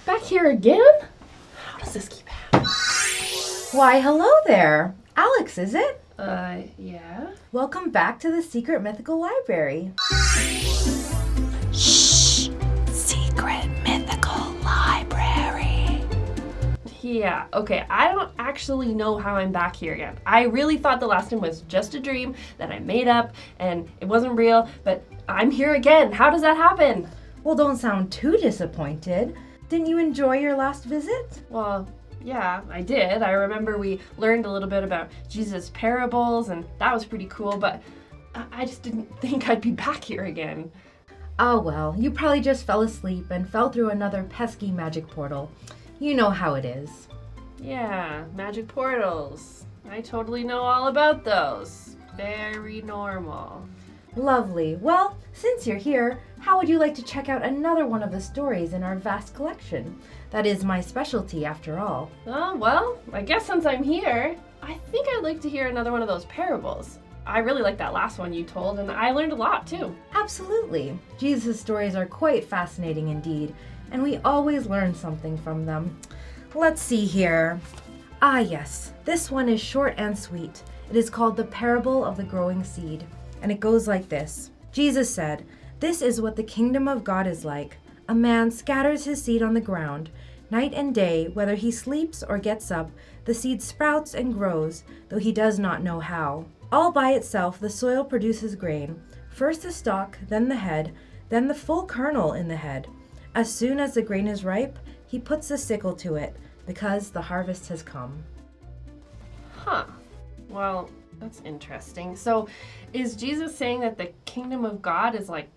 Back here again? How does this keep happening? Why, hello there. Alex, is it? Yeah? Welcome back to the Secret Mythical Library. Shh! Secret Mythical Library. Yeah, okay, I don't actually know how I'm back here again. I really thought the last time was just a dream that I made up and it wasn't real, but I'm here again. How does that happen? Well, don't sound too disappointed. Didn't you enjoy your last visit? Well, yeah, I did. I remember we learned a little bit about Jesus' parables, and that was pretty cool, but I just didn't think I'd be back here again. Oh well, you probably just fell asleep and fell through another pesky magic portal. You know how it is. Yeah, magic portals. I totally know all about those. Very normal. Lovely. Well, since you're here, how would you like to check out another one of the stories in our vast collection? That is my specialty, after all. Oh, well, I guess since I'm here, I think I'd like to hear another one of those parables. I really like that last one you told, and I learned a lot, too. Absolutely. Jesus' stories are quite fascinating indeed, and we always learn something from them. Let's see here. Ah, yes. This one is short and sweet. It is called The Parable of the Growing Seed, and it goes like this. Jesus said, "This is what the kingdom of God is like. A man scatters his seed on the ground. Night and day, whether he sleeps or gets up, the seed sprouts and grows, though he does not know how. All by itself the soil produces grain, first the stalk, then the head, then the full kernel in the head. As soon as the grain is ripe, he puts the sickle to it, because the harvest has come." Huh. Well, that's interesting. So, is Jesus saying that the kingdom of God is like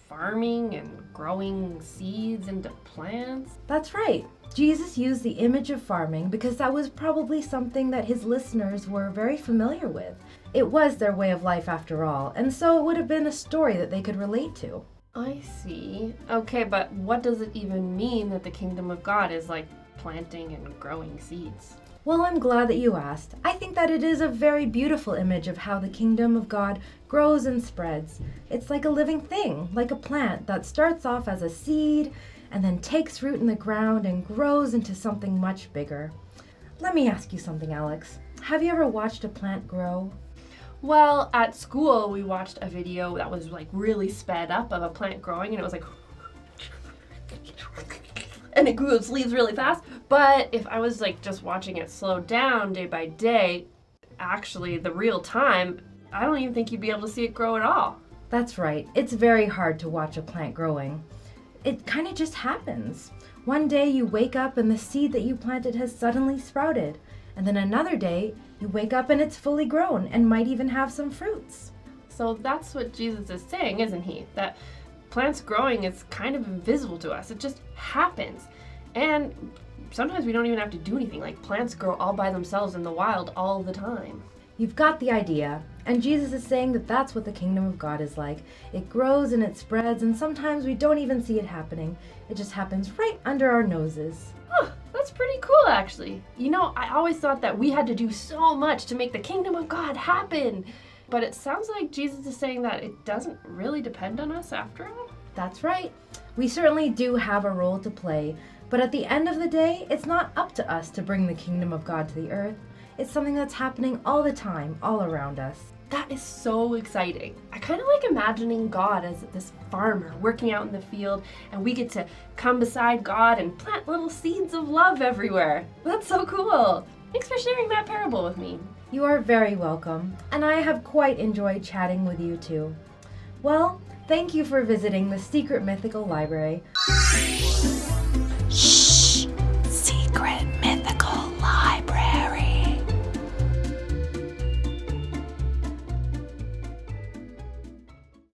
farming and growing seeds into plants? That's right. Jesus used the image of farming because that was probably something that his listeners were very familiar with. It was their way of life after all, and so it would have been a story that they could relate to. I see. Okay, but what does it even mean that the kingdom of God is like planting and growing seeds? Well, I'm glad that you asked. I think that it is a very beautiful image of how the kingdom of God grows and spreads. It's like a living thing, like a plant that starts off as a seed and then takes root in the ground and grows into something much bigger. Let me ask you something, Alex. Have you ever watched a plant grow? Well, at school we watched a video that was like really sped up of a plant growing, and it was like and it grew its leaves really fast. But if I was like just watching it slow down day by day, actually the real time, I don't even think you'd be able to see it grow at all. That's right. It's very hard to watch a plant growing. It kind of just happens. One day you wake up and the seed that you planted has suddenly sprouted. And then another day you wake up and it's fully grown and might even have some fruits. So that's what Jesus is saying, isn't he? That plants growing is kind of invisible to us. It just happens. And sometimes we don't even have to do anything. Like plants grow all by themselves in the wild all the time. You've got the idea. And Jesus is saying that that's what the kingdom of God is like. It grows and it spreads, and sometimes we don't even see it happening. It just happens right under our noses. Huh, that's pretty cool actually. You know, I always thought that we had to do so much to make the kingdom of God happen. But it sounds like Jesus is saying that it doesn't really depend on us after all. That's right. We certainly do have a role to play, but at the end of the day, it's not up to us to bring the kingdom of God to the earth. It's something that's happening all the time, all around us. That is so exciting. I kind of like imagining God as this farmer working out in the field, and we get to come beside God and plant little seeds of love everywhere. That's so cool. Thanks for sharing that parable with me. You are very welcome, and I have quite enjoyed chatting with you too. Well, thank you for visiting the Secret Mythical Library.